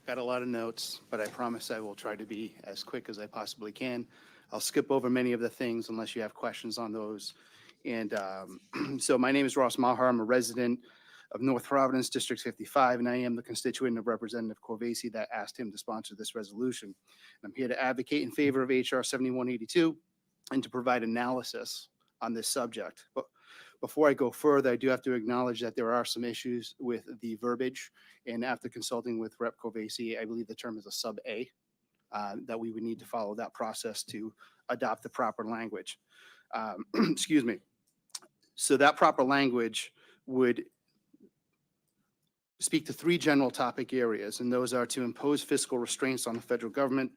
Got a lot of notes, but I promise I will try to be as quick as I possibly can. I'll skip over many of the things unless you have questions on those. And so my name is Ross Maher. I'm a resident of North Providence, District 55, and I am the constituent of Representative Corvasi that asked him to sponsor this resolution. And I'm here to advocate in favor of HR 7182 and to provide analysis on this subject. But before I go further, I do have to acknowledge that there are some issues with the verbiage. And after consulting with Rep. Corvasi, I believe the term is a sub A, that we would need to follow that process to adopt the proper language. Excuse me. So that proper language would speak to three general topic areas, and those are to impose fiscal restraints on the federal government,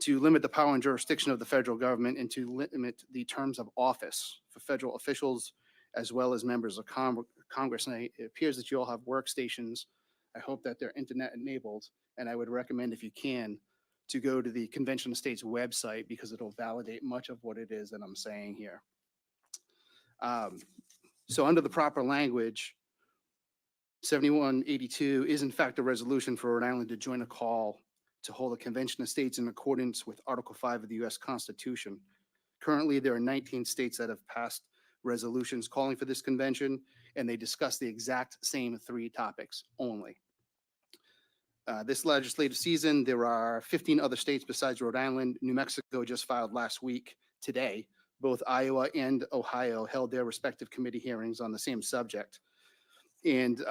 to limit the power and jurisdiction of the federal government, and to limit the terms of office for federal officials as well as members of Congress. And it appears that you all have workstations. I hope that they're internet enabled, and I would recommend, if you can, to go to the Convention of States website because it'll validate much of what it is that I'm saying here. So under the proper language, 7182 is in fact a resolution for Rhode Island to join a call to hold a convention of states in accordance with Article 5 of the U.S. Constitution. Currently, there are 19 states that have passed resolutions calling for this convention, and they discuss the exact same three topics only. This legislative season, there are 15 other states besides Rhode Island. New Mexico just filed last week today. Both Iowa and Ohio held their respective committee hearings on the same subject. And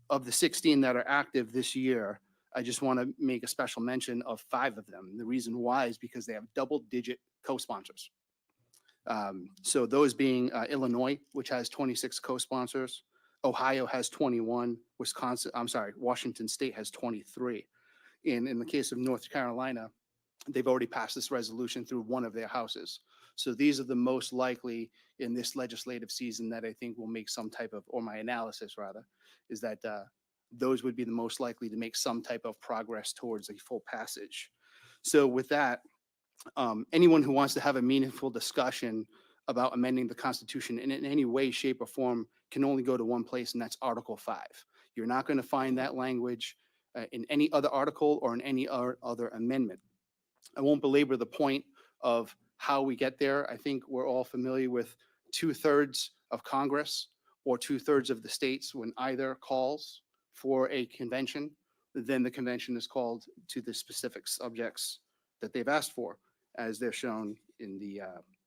of the 16 that are active this year, I just want to make a special mention of 5 of them. The reason why is because they have double-digit co-sponsors. So those being Illinois, which has 26 co-sponsors, Ohio has 21, Washington State has 23. And in the case of North Carolina, they've already passed this resolution through one of their houses. So these are the most likely in this legislative season that I think will make some type of, or my analysis rather, is that those would be the most likely to make some type of progress towards a full passage. So with that, anyone who wants to have a meaningful discussion about amending the Constitution in any way, shape, or form can only go to one place, and that's Article 5. You're not going to find that language in any other article or in any other amendment. I won't belabor the point of how we get there. I think we're all familiar with 2/3 of Congress or 2/3 of the states when either calls for a convention, then the convention is called to the specific subjects that they've asked for, as they're shown in the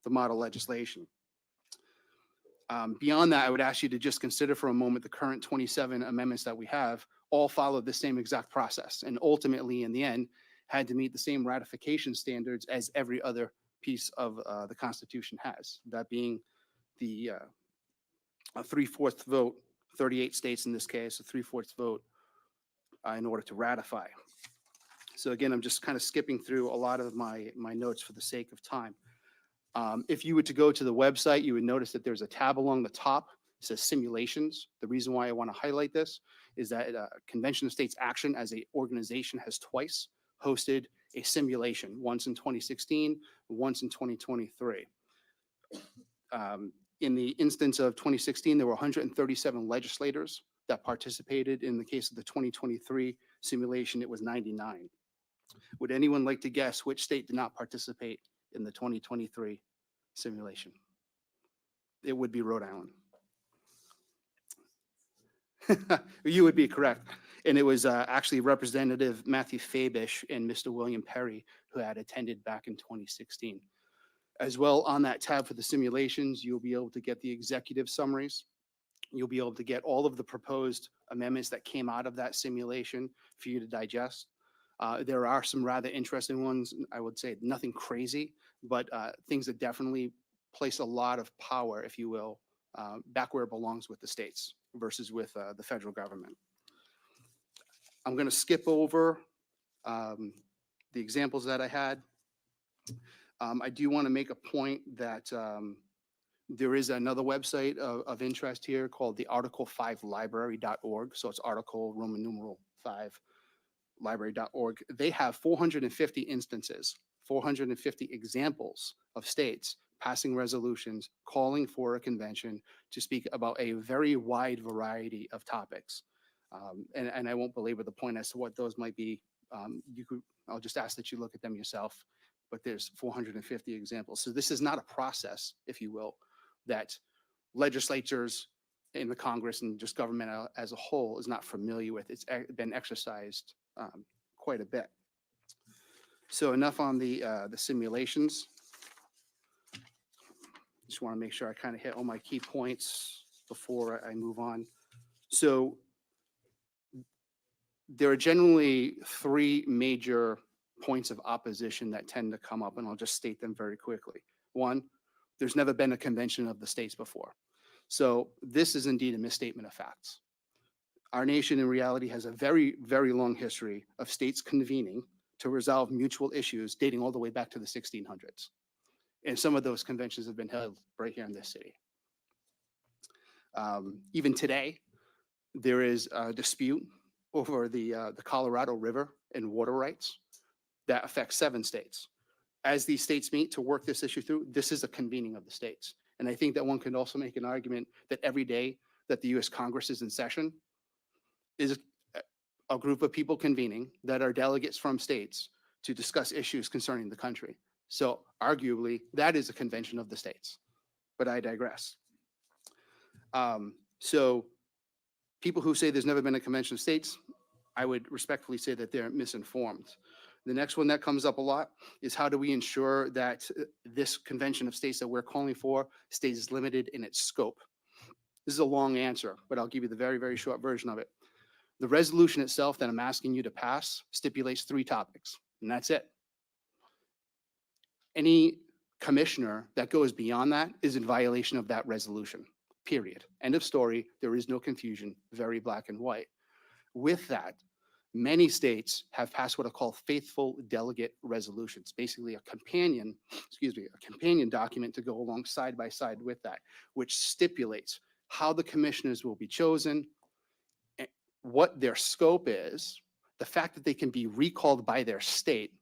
model legislation. Beyond that, I would ask you to just consider for a moment the current 27 amendments that we have all follow the same exact process, and ultimately, in the end, had to meet the same ratification standards as every other piece of the Constitution has, that being the a 3/4 vote, 38 states in this case, a 3/4 vote in order to ratify. So again, I'm just kind of skipping through a lot of my notes for the sake of time. If you were to go to the website, you would notice that there's a tab along the top. It says simulations. The reason why I want to highlight this is that Convention of States Action as an organization has twice hosted a simulation, once in 2016, once in 2023. In the instance of 2016, there were 137 legislators that participated. In the case of the 2023 simulation, it was 99. Would anyone like to guess which state did not participate in the 2023 simulation? It would be Rhode Island. You would be correct. And it was actually Representative Matthew Fabish and Mr. William Perry who had attended back in 2016. As well, on that tab for the simulations, you'll be able to get the executive summaries. You'll be able to get all of the proposed amendments that came out of that simulation for you to digest. There are some rather interesting ones. I would say nothing crazy, but things that definitely place a lot of power, if you will, back where it belongs with the states versus with the federal government. I'm going to skip over the examples that I had. I do want to make a point that there is another website of interest here called the article5library.org. So it's article Roman numeral 5 library.org. They have 450 instances, 450 examples of states passing resolutions calling for a convention to speak about a very wide variety of topics. And I won't belabor the point as to what those might be. I'll just ask that you look at them yourself, but there's 450 examples. So this is not a process, if you will, that legislatures in the Congress and just government as a whole is not familiar with. It's been exercised quite a bit. So enough on the simulations. Just want to make sure I kind of hit all my key points before I move on. So there are generally three major points of opposition that tend to come up, and I'll just state them very quickly. One, there's never been a convention of the states before. So this is indeed a misstatement of facts. Our nation in reality has a very, very long history of states convening to resolve mutual issues dating all the way back to the 1600s. And some of those conventions have been held right here in this city. Even today, there is a dispute over the Colorado River and water rights that affects 7 states. As these states meet to work this issue through, this is a convening of the states. And I think that one can also make an argument that every day that the US Congress is in session is a group of people convening that are delegates from states to discuss issues concerning the country. So arguably, that is a convention of the states, but I digress. So people who say there's never been a convention of states, I would respectfully say that they're misinformed. The next one that comes up a lot is how do we ensure that this convention of states that we're calling for stays limited in its scope? This is a long answer, but I'll give you the very, very short version of it. The resolution itself that I'm asking you to pass stipulates 3 topics, and that's it. Any commissioner that goes beyond that is in violation of that resolution, period. End of story. There is no confusion, very black and white. With that, many states have passed what are called faithful delegate resolutions, basically a companion document to go along side by side with that, which stipulates how the commissioners will be chosen, what their scope is, the fact that they can be recalled by their state,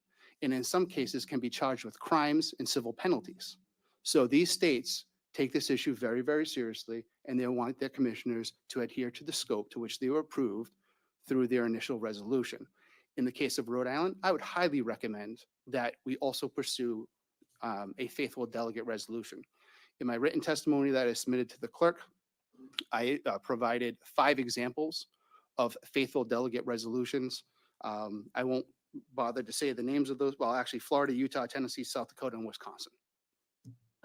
and in some cases can be charged with crimes and civil penalties. So these states take this issue very, very seriously, and they want their commissioners to adhere to the scope to which they were approved through their initial resolution. In the case of Rhode Island, I would highly recommend that we also pursue a faithful delegate resolution. In my written testimony that I submitted to the clerk, I provided 5 examples of faithful delegate resolutions. I won't bother to say the names of those. Well, actually, Florida, Utah, Tennessee, South Dakota, and Wisconsin.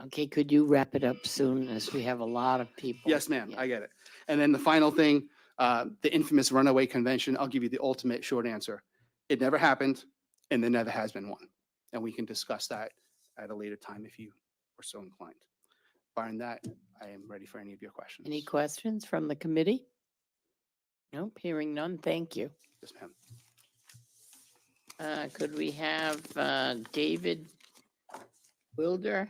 Okay, could you wrap it up soon as we have a lot of people? Yes, ma'am, Yeah. I get it. And then the final thing, the infamous runaway convention, I'll give you the ultimate short answer. It never happened, and there never has been one. And we can discuss that at a later time if you are so inclined. Barring that, I am ready for any of your questions. Any questions from the committee? Nope, hearing none. Thank you. Yes, ma'am. Could we have David Wilder?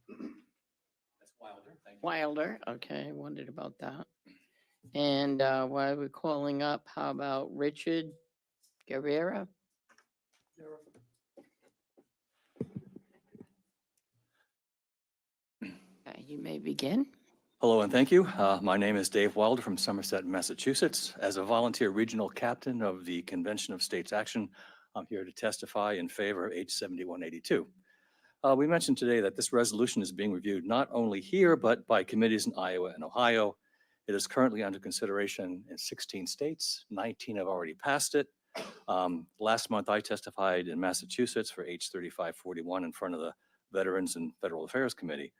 That's Wilder, thank you. Wilder, okay, I wondered about that. And while we're calling up, how about Richard Guerrera? Okay, you may begin. Hello and thank you. My name is Dave Wilder from Somerset, Massachusetts. As a volunteer regional captain of the Convention of States Action, I'm here to testify in favor of H 7182. We mentioned today that this resolution is being reviewed not only here, but by committees in Iowa and Ohio. It is currently under consideration in 16 states. 19 have already passed it. Last month, I testified in Massachusetts for H 3541 in front of the Veterans and Federal Affairs Committee.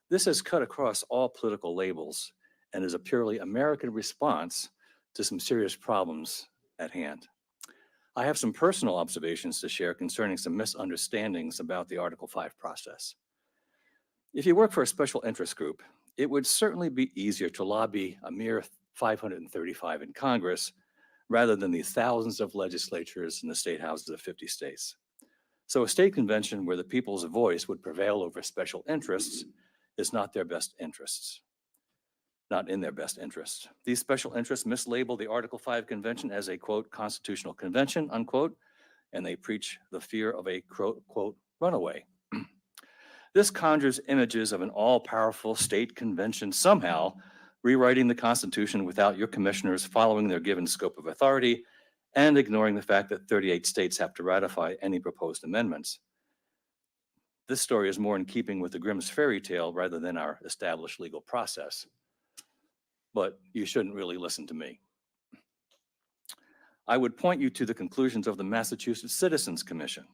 This has cut across all political labels and is a purely American response to some serious problems at hand. I have some personal observations to share concerning some misunderstandings about the Article 5 process. If you work for a special interest group, it would certainly be easier to lobby a mere 535 in Congress rather than the thousands of legislatures in the state houses of 50 states. So a state convention where the people's voice would prevail over special interests is not in their best interests. These special interests mislabel the Article 5 convention as a, quote, constitutional convention, unquote, and they preach the fear of a, quote, runaway. This conjures images of an all-powerful state convention somehow rewriting the Constitution without your commissioners following their given scope of authority, and ignoring the fact that 38 states have to ratify any proposed amendments. This story is more in keeping with the Grimm's fairy tale rather than our established legal process. But you shouldn't really listen to me. I would point you to the conclusions of the Massachusetts Citizens Commission.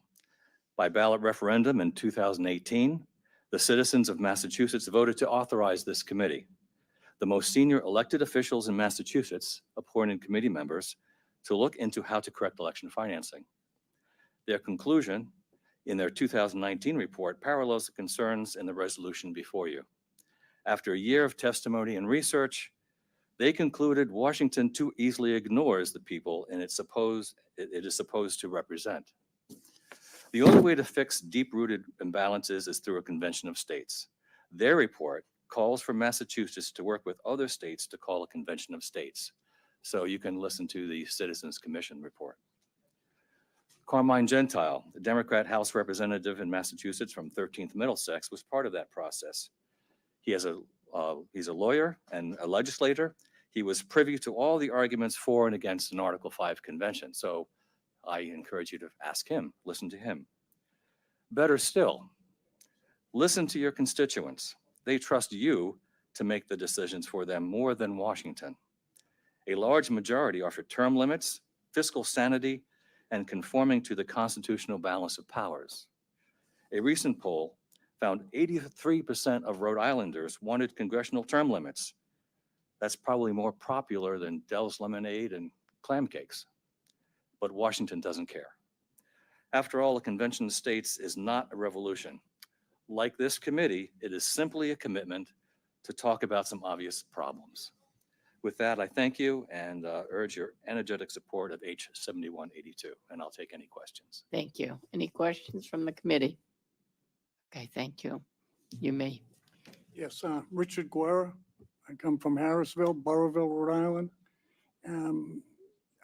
By ballot referendum in 2018, the citizens of Massachusetts voted to authorize this committee, the most senior elected officials in Massachusetts, appointed committee members, to look into how to correct election financing. Their conclusion in their 2019 report parallels the concerns in the resolution before you. After a year of testimony and research, they concluded Washington too easily ignores the people it is supposed to represent. The only way to fix deep-rooted imbalances is through a convention of states. Their report calls for Massachusetts to work with other states to call a convention of states. So you can listen to the Citizens Commission report. Carmine Gentile, the Democrat House representative in Massachusetts from 13th Middlesex, was part of that process. He's a lawyer and a legislator. He was privy to all the arguments for and against an Article 5 convention. So I encourage you to ask him, listen to him. Better still, listen to your constituents. They trust you to make the decisions for them more than Washington. A large majority are for term limits, fiscal sanity, and conforming to the constitutional balance of powers. A recent poll found 83% of Rhode Islanders wanted congressional term limits. That's probably more popular than Dell's lemonade and clam cakes. But Washington doesn't care. After all, a convention of states is not a revolution. Like this committee, it is simply a commitment to talk about some obvious problems. With that, I thank you and urge your energetic support of H 7182, and I'll take any questions. Thank you. Any questions from the committee? Okay, thank you. You may. Yes, Richard Guerra. I come from Harrisville, Burrillville, Rhode Island. I'm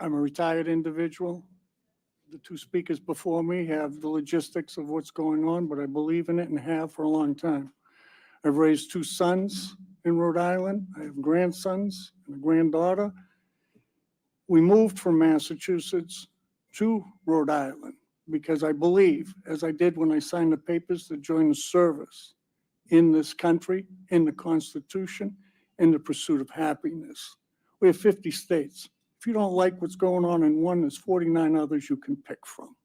a retired individual. The two speakers before me have the logistics of what's going on, but I believe in it and have for a long time. I've raised two sons in Rhode Island. I have grandsons and a granddaughter. We moved from Massachusetts to Rhode Island because I believe, as I did when I signed the papers to join the service in this country, in the Constitution, in the pursuit of happiness. We have 50 states. If you don't like what's going on in one, there's 49 others you can pick from.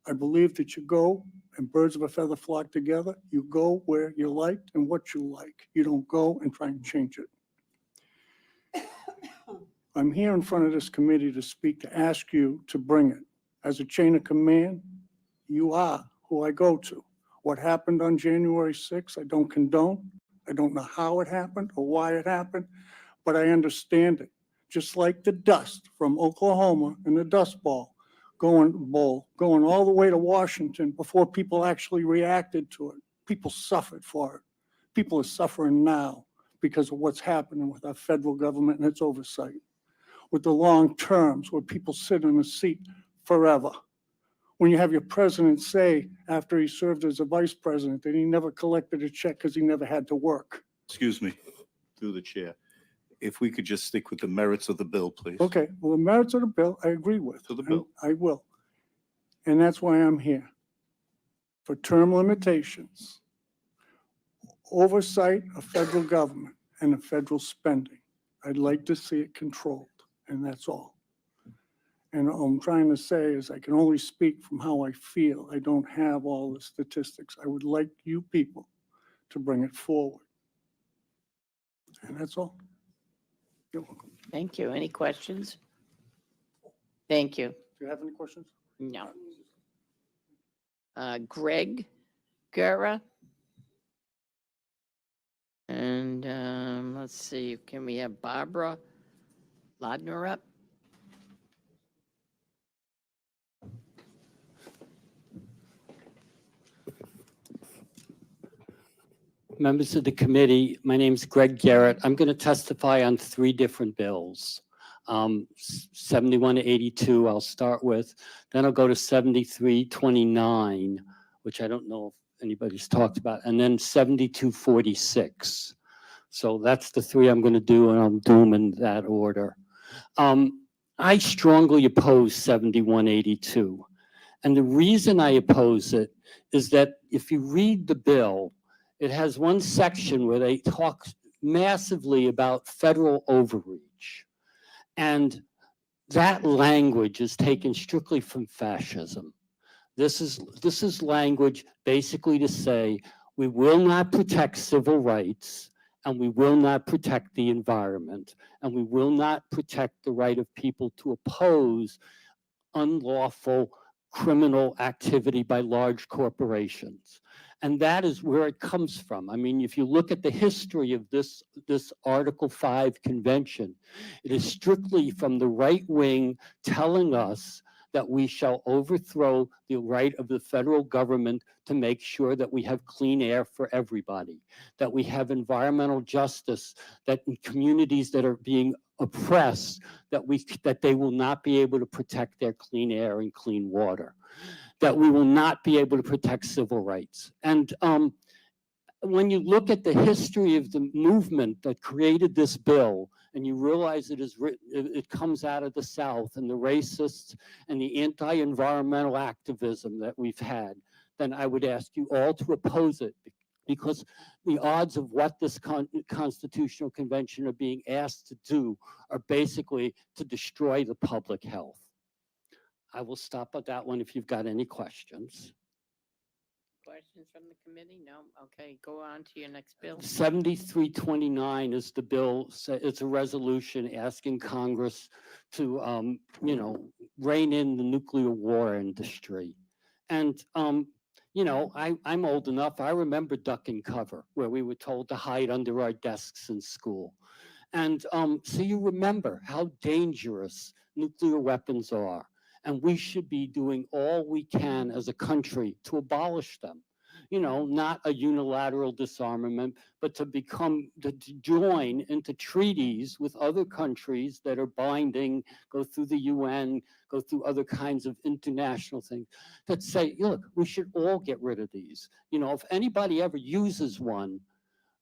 I believe that you go and birds of a feather flock together. You go where you like and what you like. You don't go and try and change it. I'm here in front of this committee to speak, to ask you to bring it. As a chain of command, you are who I go to. What happened on January 6th, I don't condone. I don't know how it happened or why it happened, but I understand it. Just like the dust from Oklahoma and the Dust Bowl going all the way to Washington before people actually reacted to it. People suffered for it. People are suffering now because of what's happening with our federal government and its oversight. With the long terms where people sit in a seat forever. When you have your president say after he served as a vice president that he never collected a check because he never had to work. Excuse me, through the chair. If we could just stick with the merits of the bill, please. Okay, well, the merits of the bill, I agree with. To the bill. I will. And that's why I'm here. For term limitations, oversight of federal government and of federal spending. I'd like to see it controlled, and that's all. And all I'm trying to say is I can only speak from how I feel. I don't have all the statistics. I would like you people to bring it forward. And that's all. You're welcome. Thank you. Any questions? Thank you. Do you have any questions? No. Greg Guerra. And let's see, can we have Barbara Lodner up? Members of the committee, my name is Greg Garrett. I'm going to testify on three different bills. 71 to 82 I'll start with. Then I'll go to 7329, which I don't know if anybody's talked about, and then 7246. So that's the three I'm going to do, and I'll do them in that order. I strongly oppose 7182. And the reason I oppose it is that if you read the bill, it has one section where they talk massively about federal overreach. And that language is taken strictly from fascism. This is language basically to say we will not protect civil rights, and we will not protect the environment, and we will not protect the right of people to oppose unlawful criminal activity by large corporations. And that is where it comes from. I mean, if you look at the history of this Article 5 convention, it is strictly from the right wing telling us that we shall overthrow the right of the federal government to make sure that we have clean air for everybody, that we have environmental justice, that in communities that are being oppressed, that they will not be able to protect their clean air and clean water, that we will not be able to protect civil rights. And when you look at the history of the movement that created this bill, and you realize it comes out of the South and the racists and the anti-environmental activism that we've had, then I would ask you all to oppose it, because the odds of what this constitutional convention are being asked to do are basically to destroy the public health. I will stop at that one if you've got any questions. Questions from the committee? No? Okay, go on to your next bill. 7329 is the bill. It's a resolution asking Congress to, rein in the nuclear war industry. And, I'm old enough. I remember duck and cover, where we were told to hide under our desks in school. And so you remember how dangerous nuclear weapons are. And we should be doing all we can as a country to abolish them. Not a unilateral disarmament, but to join into treaties with other countries that are binding, go through the UN, go through other kinds of international things that say, look, we should all get rid of these. If anybody ever uses one,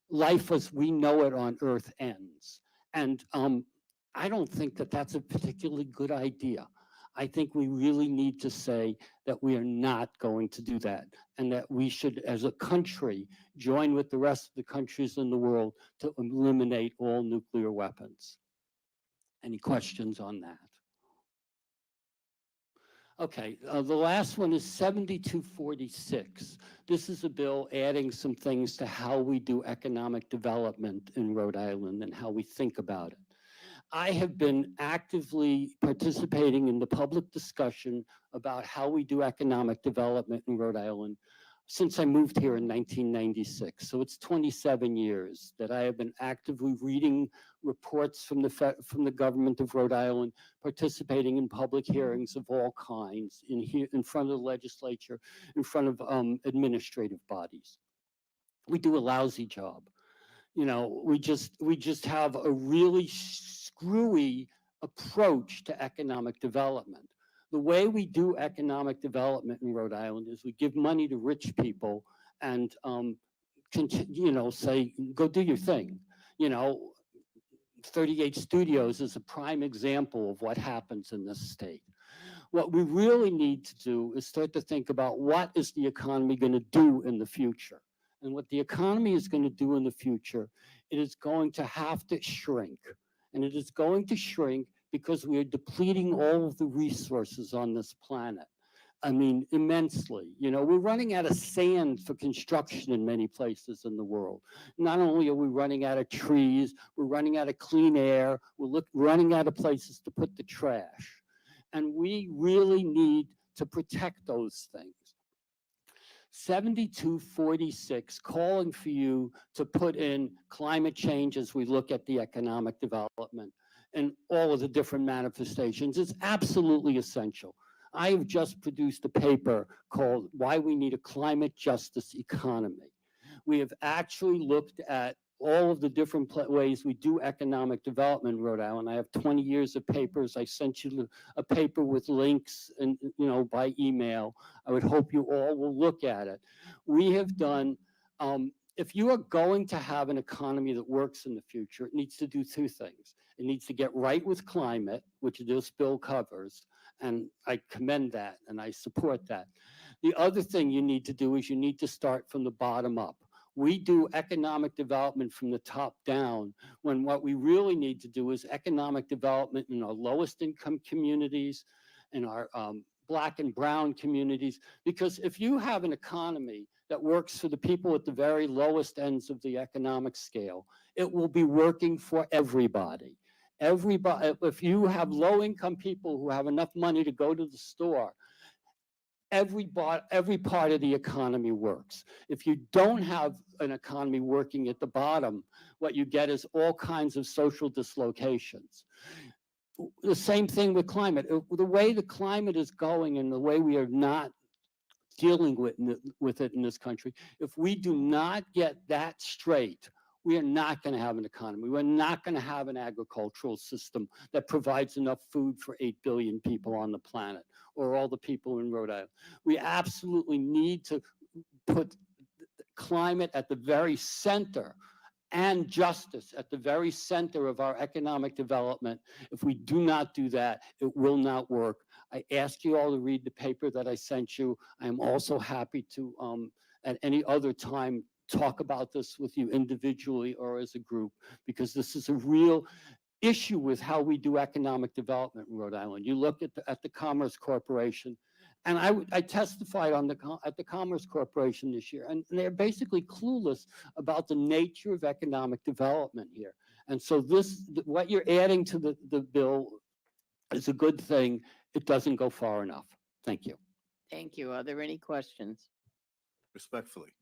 life as we know it on Earth ends. And I don't think that that's a particularly good idea. I think we really need to say that we are not going to do that, and that we should, as a country, join with the rest of the countries in the world to eliminate all nuclear weapons. Any questions on that? Okay, the last one is 7246. This is a bill adding some things to how we do economic development in Rhode Island and how we think about it. I have been actively participating in the public discussion about how we do economic development in Rhode Island since I moved here in 1996. So it's 27 years that I have been actively reading reports from the government of Rhode Island, participating in public hearings of all kinds in front of the legislature, in front of administrative bodies. We do a lousy job. We just have a really screwy approach to economic development. The way we do economic development in Rhode Island is we give money to rich people and, say, go do your thing. 38 Studios is a prime example of what happens in this state. What we really need to do is start to think about what is the economy going to do in the future. And what the economy is going to do in the future, it is going to have to shrink. And it is going to shrink because we are depleting all of the resources on this planet. I mean, immensely. We're running out of sand for construction in many places in the world. Not only are we running out of trees, we're running out of clean air, we're running out of places to put the trash. And we really need to protect those things. 7246 calling for you to put in climate change as we look at the economic development and all of the different manifestations is absolutely essential. I have just produced a paper called Why We Need a Climate Justice Economy. We have actually looked at all of the different ways we do economic development in Rhode Island. I have 20 years of papers. I sent you a paper with links and by email. I would hope you all will look at it. We have done if you are going to have an economy that works in the future, it needs to do two things. It needs to get right with climate, which this bill covers, and I commend that and I support that. The other thing you need to do is you need to start from the bottom up. We do economic development from the top down, when what we really need to do is economic development in our lowest income communities, in our Black and brown communities. Because if you have an economy that works for the people at the very lowest ends of the economic scale, it will be working for everybody. Everybody, if you have low income people who have enough money to go to the store, every part of the economy works. If you don't have an economy working at the bottom, what you get is all kinds of social dislocations. The same thing with climate. The way the climate is going and the way we are not dealing with it in this country, if we do not get that straight, we are not going to have an economy. We're not going to have an agricultural system that provides enough food for 8 billion people on the planet, or all the people in Rhode Island. We absolutely need to put climate at the very center and justice at the very center of our economic development. If we do not do that, it will not work. I ask you all to read the paper that I sent you. I am also happy to, at any other time, talk about this with you individually or as a group, because this is a real issue with how we do economic development in Rhode Island. You look at the Commerce Corporation, and I testified at the Commerce Corporation this year, and they're basically clueless about the nature of economic development here. And so what you're adding to the bill is a good thing. It doesn't go far enough. Thank you. Thank you. Are there any questions? Respectfully,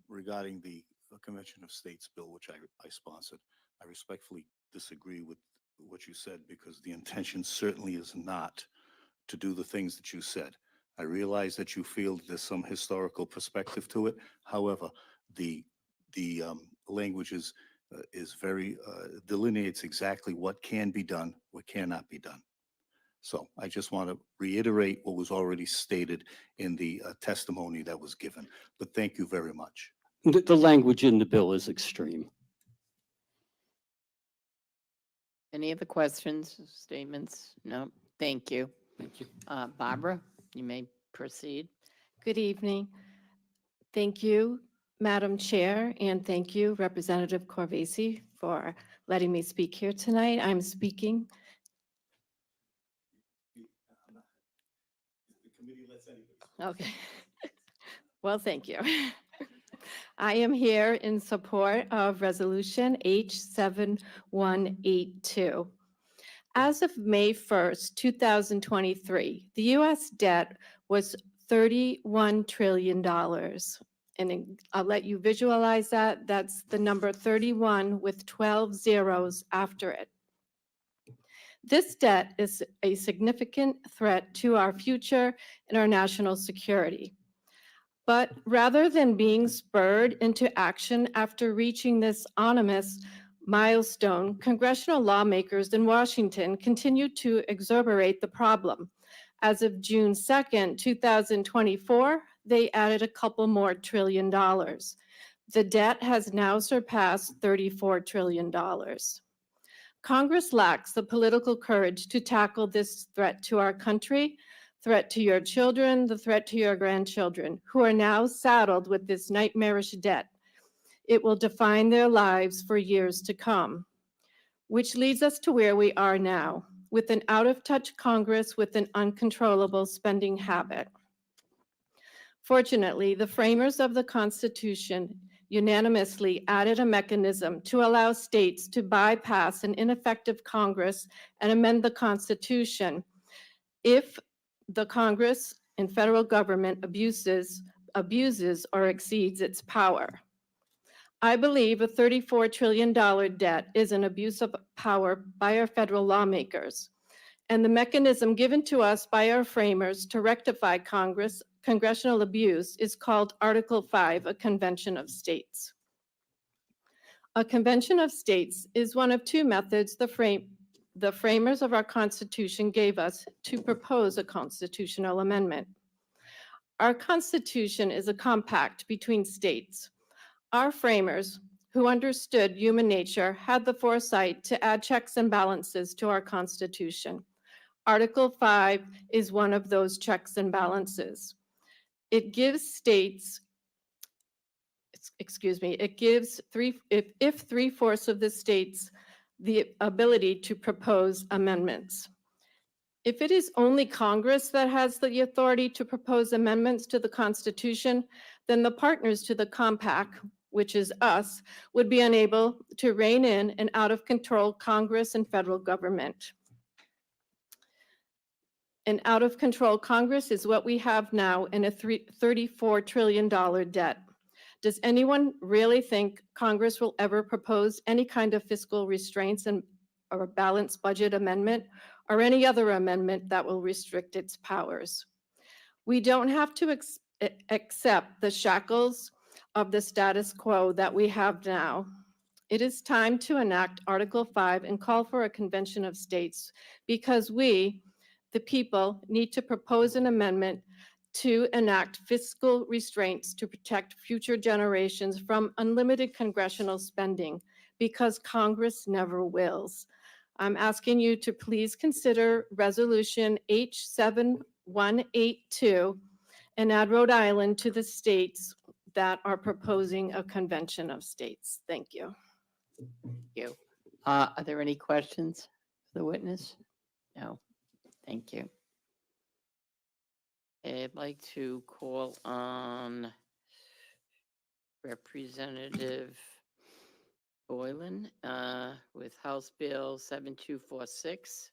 regarding the Convention of States bill, which I sponsored, I respectfully disagree with what you said, because the intention certainly is not to do the things that you said. I realize that you feel there's some historical perspective to it. However, the language is very delineates exactly what can be done, what cannot be done. So I just want to reiterate what was already stated in the testimony that was given. But thank you very much. The language in the bill is extreme. Any other questions, statements? No, thank you. Thank you. Barbara, you may proceed. Good evening. Thank you, Madam Chair, and thank you, Representative Corvese, for letting me speak here tonight. I'm speaking. Okay. Well, thank you. I am here in support of Resolution H7182. As of May 1st, 2023, the U.S. debt was $31 trillion. And I'll let you visualize that. That's the number 31 with 12 zeros after it. This debt is a significant threat to our future and our national security. But rather than being spurred into action after reaching this ominous milestone, congressional lawmakers in Washington continue to exacerbate the problem. As of June 2nd, 2024, they added a couple more $1 trillion. The debt has now surpassed $34 trillion. Congress lacks the political courage to tackle this threat to our country, threat to your children, the threat to your grandchildren, who are now saddled with this nightmarish debt. It will define their lives for years to come, which leads us to where we are now, with an out-of-touch Congress with an uncontrollable spending habit. Fortunately, the framers of the Constitution unanimously added a mechanism to allow states to bypass an ineffective Congress and amend the Constitution if the Congress and federal government abuses or exceeds its power. I believe a $34 trillion debt is an abuse of power by our federal lawmakers, and the mechanism given to us by our framers to rectify congressional abuse is called Article 5, a Convention of States. A Convention of States is one of two methods the framers of our Constitution gave us to propose a constitutional amendment. Our Constitution is a compact between states. Our framers, who understood human nature, had the foresight to add checks and balances to our Constitution. Article 5 is one of those checks and balances. It gives states, it gives if 3/4 of the states the ability to propose amendments. If it is only Congress that has the authority to propose amendments to the Constitution, then the partners to the compact, which is us, would be unable to rein in an out-of-control Congress and federal government. An out-of-control Congress is what we have now in a $34 trillion debt. Does anyone really think Congress will ever propose any kind of fiscal restraints or a balanced budget amendment or any other amendment that will restrict its powers? We don't have to accept the shackles of the status quo that we have now. It is time to enact Article 5 and call for a convention of states because we, the people, need to propose an amendment to enact fiscal restraints to protect future generations from unlimited congressional spending because Congress never wills. I'm asking you to please consider Resolution H7182 and add Rhode Island to the states that are proposing a convention of states. Thank you. You. Are there any questions for the witness? No. Thank you. I'd like to call on Representative Boylan with House Bill 7246.